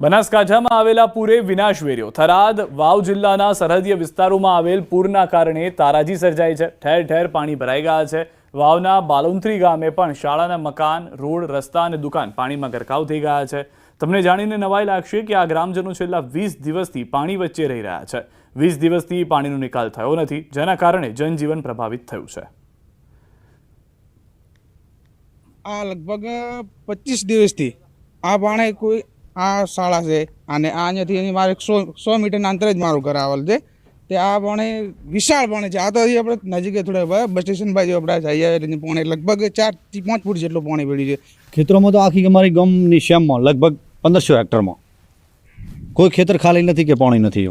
બનાસકાંઠામાં આવેલા પૂરે વિનાશ વેર્યો। થરાદ વાવ જિલ્લાના સરહદીય વિસ્તારોમાં આવેલ પૂરના કારણે તારાજી સર્જાઈ છે। ઠેર ઠેર પાણી ભરાઈ ગયા છે। વાવના બાલુંત્રી ગામે પણ શાળાના મકાન, રોડ, રસ્તા અને દુકાન પાણીમાં ગરકાવ થઈ ગયા છે। તમને જાણીને નવાઈ લાગશે કે આ ગ્રામજનો છેલ્લા 20 દિવસથી પાણી વચ્ચે રહી રહ્યા છે। 20 દિવસથી પાણીનો નિકાલ થયો નથી, જેના કારણે જનજીવન પ્રભાવિત થયું છે। આ લગભગ 25 દિવસથી આ પાણી કોઈ આ શાળા છે અને અહીંયાથી મારે 100 મીટરના અંતરે જ મારું ઘર આવેલ છે। તે આ પાણી વિશાળ પાણી છે। આ તો આપણે નજીક થોડા બસ સ્ટેશન બાજુ આપણે જઈએ પાણી લગભગ 4 થી 5 ફૂટ જેટલું પાણી પડ્યું છે। ખેતરોમાં તો આખી અમારી ગામની શ્યામમાં લગભગ 1500 હેક્ટરમાં કોઈ ખેતર ખાલી નથી કે પાણી નથી।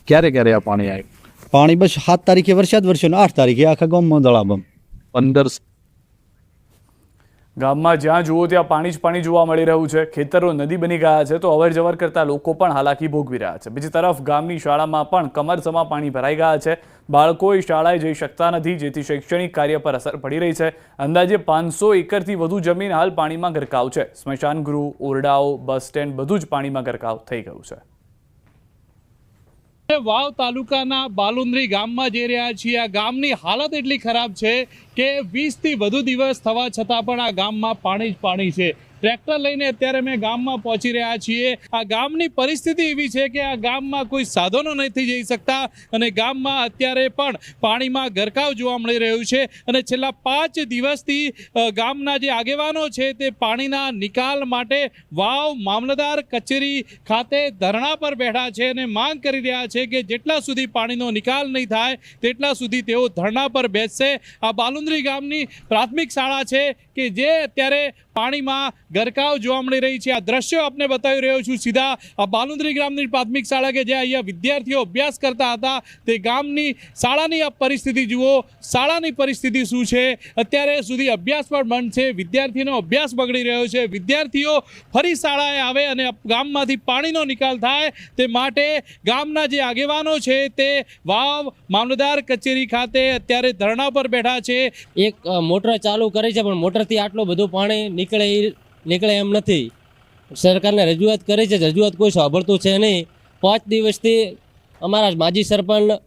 ક્યારે ક્યારે આ પાણી આવ્યું? પાણી બસ 7 તારીખે વરસાદ વરસ્યો ને 8 તારીખે આખા ગામમાં દળાબમ 15 ગામમાં જ્યાં જુઓ ત્યાં પાણી જ પાણી જોવા મળી રહ્યું છે। ખેતરો નદી બની ગયા છે તો અવર જવર કરતા લોકો પણ હાલાકી ભોગવી રહ્યા છે। બીજી તરફ ગામની શાળામાં પણ કમરસમા પાણી ભરાઈ ગયા છે। બાળકોએ શાળાએ જઈ શકતા નથી, જેથી શૈક્ષણિક કાર્ય પર અસર પડી રહી છે। અંદાજે 500 એકરથી વધુ જમીન હાલ પાણીમાં ગરકાવ છે। સ્મશાન ગૃહ, ઓરડાઓ, બસ સ્ટેન્ડ બધું જ પાણીમાં ગરકાવ થઈ ગયું છે। વાવ તાલુકાના બાલુંદ્રી ગામમાં જઈ રહ્યા છીએ। આ ગામની હાલત એટલી ખરાબ છે કે 20 થી વધુ દિવસ થવા છતાં પણ આ ગામમાં પાણી જ પાણી છે। ટ્રેક્ટર લઈને અત્યારે અમે ગામમાં પહોંચી રહ્યા છીએ। આ ગામની પરિસ્થિતિ એવી છે કે આ ગામમાં કોઈ સાધનો નથી જઈ શકતા અને ગામમાં અત્યારે પણ પાણીમાં ગરકાવ જોવા મળી રહ્યું છે। અને છેલ્લા 5 દિવસથી ગામના જે આગેવાનો છે તે પાણીના નિકાલ માટે વાવ મામલતદાર કચેરી ખાતે ધરણા પર બેઠા છે અને માંગ કરી રહ્યા છે કે જેટલા સુધી પાણીનો નિકાલ નહીં થાય તેટલા સુધી તેઓ ધરણા પર બેસશે। આ બાલુંદ્રી ગામની પ્રાથમિક શાળા છે કે જે અત્યારે પાણીમાં ગરકાવ જોવા મળી રહી છે। આ દ્રશ્યો આપને બતાવી રહ્યો છું સીધા આ બાલુંદ્રી ગામની પ્રાથમિક શાળા કે જ્યાં અહીંયા વિદ્યાર્થીઓ અભ્યાસ કરતા હતા તે ગામની શાળાની આ પરિસ્થિતિ જુઓ। શાળાની પરિસ્થિતિ શું છે? અત્યારે સુધી અભ્યાસ પણ બંધ છે, વિદ્યાર્થીઓનો અભ્યાસ બગડી રહ્યો છે। વિદ્યાર્થીઓ ફરી શાળાએ આવે અને ગામમાંથી પાણીનો નિકાલ થાય તે માટે ગામના જે આગેવાનો છે તે વાવ મામલતદાર કચેરી ખાતે અત્યારે ધરણા પર બેઠા છે। એક મોટર ચાલુ કરી છે પણ મોટરથી આટલું બધું પાણી નીકળે એમ નથી। સરકારને રજૂઆત કરી છે, રજૂઆત કોઈ સાંભળતું છે નહીં। 5 દિવસથી અમારા માજી સરપંચ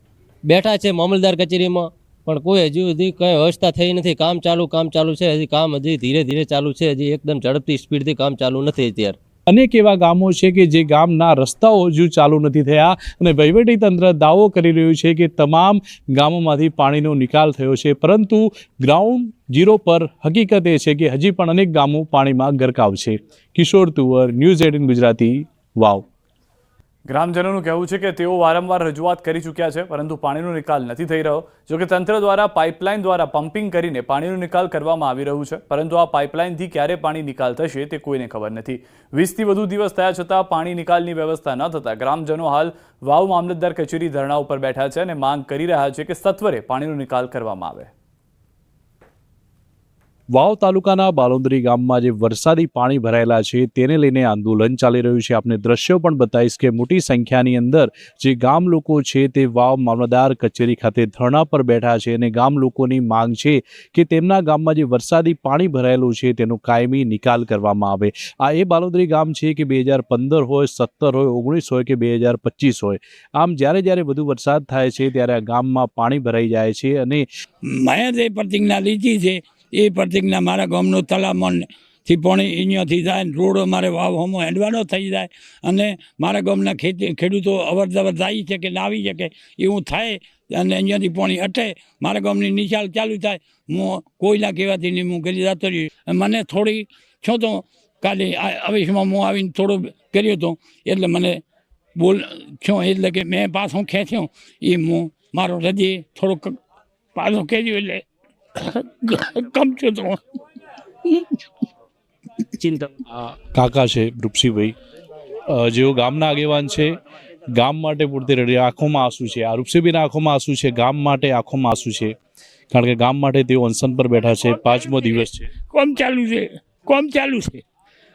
બેઠા છે મામલતદાર કચેરીમાં પણ કોઈ હજુ સુધી કંઈ વ્યવસ્થા થઈ નથી। કામ ચાલુ છે, હજી કામ હજી ધીરે ધીરે ચાલુ છે, હજી એકદમ ઝડપથી સ્પીડથી કામ ચાલુ નથી અત્યારે। અનેક એવા ગામો છે કે જે ગામના રસ્તાઓ હજુ ચાલુ નથી થયા અને વહીવટીતંત્ર દાવો કરી રહ્યું છે કે તમામ ગામોમાંથી પાણીનો નિકાલ થયો છે, પરંતુ ગ્રાઉન્ડ ઝીરો પર હકીકત એ છે કે હજી પણ અનેક ગામો પાણીમાં ગરકાવ છે। કિશોર તુવર, ન્યૂઝ 18 ગુજરાતી, વાવ। ગ્રામજનોનું કહેવું છે કે તેઓ વારંવાર રજૂઆત કરી ચૂક્યા છે, પરંતુ પાણીનો નિકાલ નથી થઈ રહ્યો। જોકે તંત્ર દ્વારા પાઇપલાઇન દ્વારા પમ્પિંગ કરીને પાણીનો નિકાલ કરવામાં આવી રહ્યું છે, પરંતુ આ પાઇપલાઇનથી ક્યારે પાણી નિકાલ થશે તે કોઈને ખબર નથી। 20 થી વધુ દિવસ થયા છતાં પાણી નિકાલની વ્યવસ્થા ન થતાં ગ્રામજનો હાલ વાવ મામલતદાર કચેરી ધરણા ઉપર બેઠા છે અને માંગ કરી રહ્યા છે કે સત્વરે પાણીનો નિકાલ કરવામાં આવે। વાવ તાલુકાના બાલુંદ્રી ગામમાં જે વરસાદી પાણી ભરાયેલા છે તેને લઈને આંદોલન ચાલી રહ્યું છે। આપને દ્રશ્યો પણ બતાવીશ કે મોટી સંખ્યાની અંદર જે ગામ લોકો છે તે વાવ મામલતદાર કચેરી ખાતે ધરણા પર બેઠા છે અને ગામ લોકોની માંગ છે કે તેમના ગામમાં જે વરસાદી પાણી ભરાયેલું છે તેનો કાયમી નિકાલ કરવામાં આવે। આ એ બાલુંદ્રી ગામ છે કે 2015 હોય, 17 હોય, 19 હોય કે 2025 હોય, આમ જ્યારે વધુ વરસાદ થાય છે ત્યારે આ ગામમાં પાણી ભરાઈ જાય છે। અને મેં જે પ્રતિજ્ઞા લીધી છે એ પ્રતિજ્ઞા મારા ગામનો તલામણથી પાણી અહીંયાથી જાય, રોડ અમારે વાવ હમો હેડવાનો થઈ જાય અને મારા ગામના ખેડૂતો અવર જવર જાય છે કે ના આવી શકે એવું થાય અને અહીંયાથી પાણી હટે, મારા ગામની નિશાલ ચાલુ થાય। હું કોઈના કહેવાથી નહીં, હું કરી જતો રહ્યો। મને થોડી છો તો કાલે આવેશમાં હું આવીને થોડો કર્યો હતો એટલે મને છો એટલે કે મેં પાછો ખેંચ્યો એ હું મારો હૃદય થોડોક પાછો કર્યો એટલે કાકા છે રૂપસીભાઈ, જેઓ ગામના આગેવાન છે, ગામ માટે પૂરતી રડી આંખોમાં આંસુ છે। આ રૂપસીભાઈના આંખોમાં આંસુ છે, ગામ માટે આંખોમાં આંસુ છે, કારણ કે ગામ માટે તેઓ અનશન પર બેઠા છે। 5મો દિવસ છે, કોમ ચાલુ છે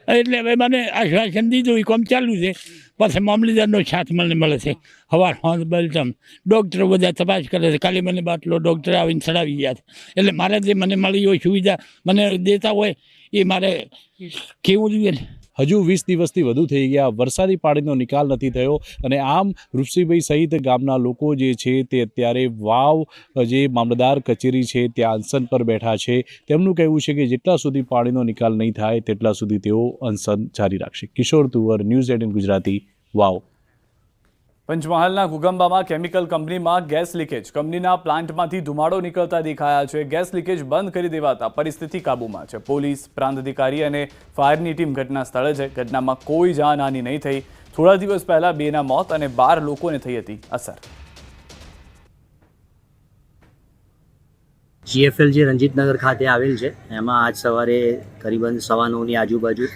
એટલે હવે મને આશ્વાસન દીધું એ કોમ ચાલુ છે। પછી મામલતદારનો સાથ મને મળે છે। સવાર સાંજ બલતમ ડૉક્ટરો બધા તપાસ કરે છે। કાલે મને બાટલો ડૉક્ટર આવીને ચડાવી ગયા છે, એટલે મારે જે મને મળી હોય સુવિધા મને દેતા હોય એ મારે કેવું જોઈએ ને। હજુ 20 દિવસથી વધુ થઈ ગયા, વરસાદી પાણીનો નિકાલ નથી થયો અને આમ ઋષિભાઈ સહિત ગામના લોકો જે છે તે અત્યારે વાવ જે મામલતદાર કચેરી છે ત્યાં અનશન પર બેઠા છે. તેમનું કહેવું છે કે જેટલા સુધી પાણીનો નિકાલ નહીં થાય તેટલા સુધી તેઓ અનશન જારી રાખશે. કિશોર તુવર, ન્યૂઝ 18 ગુજરાતી, વાવ. પંચમહાલના ઘુગંબામાં કેમિકલ કંપનીમાં ગેસ લીકેજ. કંપનીના પ્લાન્ટમાંથી ધુમાડો નીકળતા દેખાયા છે. ગેસ લીકેજ બંધ કરી દેવાતા પરિસ્થિતિ કાબૂમાં છે. પોલીસ, પ્રાંત અધિકારી અને ફાયરની ટીમ ઘટના સ્થળે છે. ઘટનામાં કોઈ જાનહાનિ નહીં થઈ. થોડા દિવસ પહેલા 2ના મોત અને 12 લોકોને થઈ હતી અસર. GFL જે રંજીતનગર ખાતે આવેલ છે એમાં આજ સવારે કરીબન 9:15ની આજુબાજુ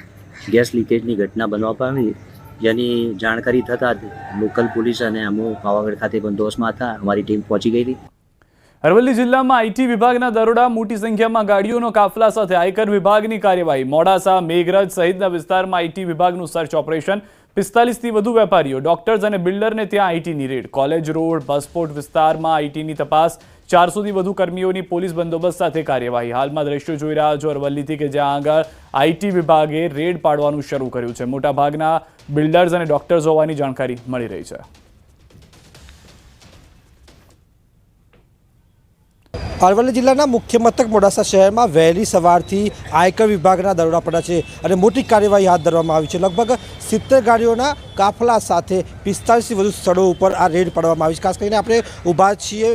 ગેસ લીકેજની ઘટના બનવા પામી, જેની જાણકારી થતાં લોકલ પોલીસ અને અમો પાવાગઢ ખાતે બંદોબસ્તમાં હતા. અમારી ટીમ પહોંચી ગઈ હતી. અરવલ્લી જિલ્લામાં આઈટી વિભાગના દરોડા. મોટી સંખ્યામાં ગાડીઓનો કાફલા સાથે આયકર વિભાગની કાર્યવાહી. મોડાસા, મેઘરજ સહિતના વિસ્તારમાં આઈટી વિભાગનું સર્ચ ઓપરેશન. 45થી વધુ વેપારીઓ, ડોક્ટર્સ અને બિલ્ડરને ત્યાં આઈટીની રેડ. કોલેજ રોડ, બસપોર્ટ વિસ્તારમાં આઈટીની તપાસ. 400થી વધુ કર્મીઓની પોલીસ બંદોબસ્ત સાથે કાર્યવાહી. હાલમાં દ્રશ્યો જોઈ રહ્યા છો અરવલ્લીથી કે જ્યાં આગળ આઈટી વિભાગે રેડ પાડવાનું શરૂ કર્યું છે. મોટાભાગના બિલ્ડર્સ અને ડોક્ટર્સ હોવાની જાણકારી મળી રહી છે. અરવલ્લી જિલ્લાના મુખ્ય મથક મોડાસા શહેરમાં વહેલી સવારથી આયકર વિભાગના દરોડા પડ્યા છે અને મોટી કાર્યવાહી હાથ ધરવામાં આવી છે. લગભગ 70 ગાડીઓના કાફલા સાથે 45થી વધુ સ્થળો ઉપર આ રેડ પાડવામાં આવી છે. ખાસ કરીને આપણે ઊભા છીએ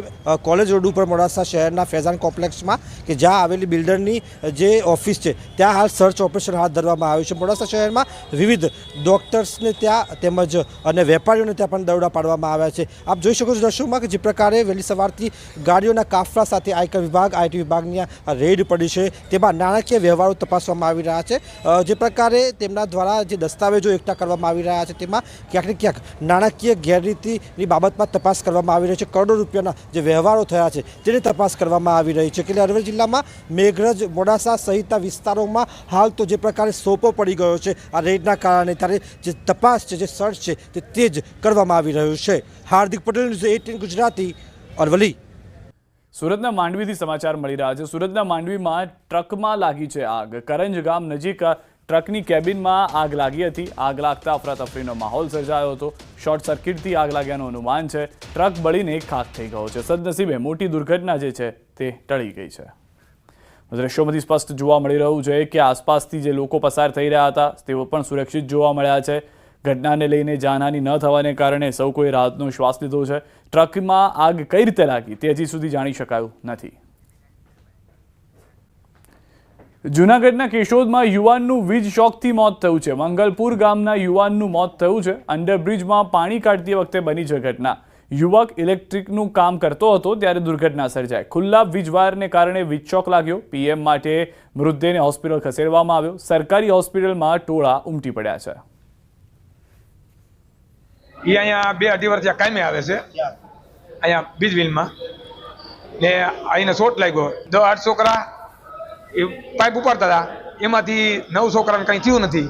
કોલેજ રોડ ઉપર મોડાસા શહેરના ફેઝાન કોમ્પ્લેક્સમાં કે જ્યાં આવેલી બિલ્ડરની જે ઓફિસ છે ત્યાં હાલ સર્ચ ઓપરેશન હાથ ધરવામાં આવ્યું છે. મોડાસા શહેરમાં વિવિધ ડોક્ટર્સને ત્યાં તેમજ અને વેપારીઓને ત્યાં પણ દરોડા પાડવામાં આવ્યા છે. આપ જોઈ શકો છો દ્રશ્યોમાં કે જે પ્રકારે વહેલી સવારથી ગાડીઓના કાફલા સાથે આયકર વિભાગ, આઈટી વિભાગની રેડ પડી છે. તેમાં નાણાકીય વ્યવહારો તપાસવામાં આવી રહ્યા છે. જે પ્રકારે તેમના દ્વારા જે દસ્તાવેજો એકઠા કરવામાં આવી રહ્યા છે તેમાં ક્યાંક ને ક્યાંક નાણાકીય ગેરરીતિની બાબતમાં તપાસ કરવામાં આવી રહી છે. કરોડો રૂપિયાના જે વ્યવહારો થયા છે તેની તપાસ કરવામાં આવી રહી છે. એટલે અરવલ્લી જિલ્લામાં મેઘરજ, મોડાસા સહિતના વિસ્તારોમાં હાલ તો જે પ્રકારે સોપો પડી ગયો છે આ રેડના કારણે, ત્યારે જે તપાસ છે, જે સર્ચ છે તે તેજ કરવામાં આવી રહ્યું છે. હાર્દિક પટેલ, ન્યૂઝ 18 ગુજરાતી, અરવલ્લી. સુરતના માંડવીથી સમાચાર મળી રહ્યા છે. સુરતના માંડવીમાં ટ્રકમાં લાગી છે આગ. કરંજ ગામ નજીક ટ્રકની કેબિનમાં આગ લાગી હતી. આગ લાગતા અફરાતફરીનો માહોલ સર્જાયો હતો. શોર્ટ સર્કિટથી આગ લાગ્યાનું અનુમાન છે. ટ્રક બળીને ખાખ થઈ ગયો છે. સદનસીબે મોટી દુર્ઘટના જે છે તે ટળી ગઈ છે. દ્રશ્યોમાંથી સ્પષ્ટ જોવા મળી રહ્યું છે કે આસપાસથી જે લોકો પસાર થઈ રહ્યા હતા તેઓ પણ સુરક્ષિત જોવા મળ્યા છે. ઘટનાને લઈને જાનહાનિ ન થવાને કારણે સૌ કોઈ રાહતનો શ્વાસ લીધો છે. ટ્રકમાં આગ કઈ રીતે લાગી તે હજી સુધી જાણી શકાયું નથી. જૂનાગઢના કેશોદમાં યુવાનનું વીજ શોકથી મોત થયું છે. મંગલપુર ગામના યુવાનનું મોત થયું છે. અંડરબ્રિજમાં પાણી કાઢતી વખતે બની છે ઘટના. યુવક ઇલેક્ટ્રિકનું કામ કરતો હતો ત્યારે દુર્ઘટના સર્જાઈ. ખુલ્લા વીજ વાયરને કારણે વીજ શોક લાગ્યો. પીએમ માટે મૃતદેહને હોસ્પિટલ ખસેડવામાં આવ્યો. સરકારી હોસ્પિટલમાં ટોળા ઉમટી પડ્યા છે. એ અહીંયા 2-2.5 વર્ષથી કાયમે આવે છે અહીંયા બીજવીલમાં ને અહીંને શોટ લાગ્યો. 8 છોકરા એ પાઇપ ઉપાડતા હતા, એમાંથી 9 છોકરાને કંઈ થયું નથી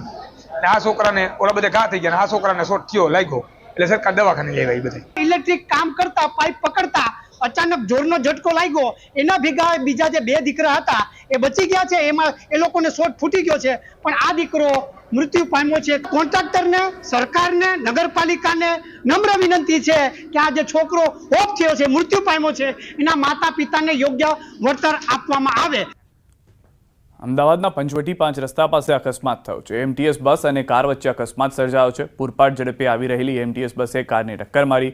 ને આ છોકરાને ઓલા બધા ઘા થઈ ગયા ને આ છોકરાને શોટ થયો લાગ્યો એટલે સરકાર દવાખાને લઈ આવી. બધા ઇલેક્ટ્રિક કામ કરતા પાઇપ પકડતા અચાનક જોરનો ઝટકો લાગ્યો. એના ભેગા બીજા જે 2 દીકરા હતા એ બચી ગયા છે. એમાં એ લોકોને શોટ ફૂટી ગયો છે પણ આ દીકરો મૃત્યુ પામ્યો છે. કોન્ટ્રાક્ટરને, સરકારને, નગરપાલિકાને નમ્ર વિનંતી છે કે આ જે છોકરો ઓફ થયો છે, મૃત્યુ પામ્યો છે, એના માતા પિતાને યોગ્ય વળતર આપવામાં આવે. અમદાવાદના પંચવટી 5 રસ્તા પાસે અકસ્માત થયો છે. એમટીએસ બસ અને કાર વચ્ચે અકસ્માત સર્જાયો છે. પૂરપાટ ઝડપે આવી રહેલી એમટીએસ બસે કારને ટક્કર મારી.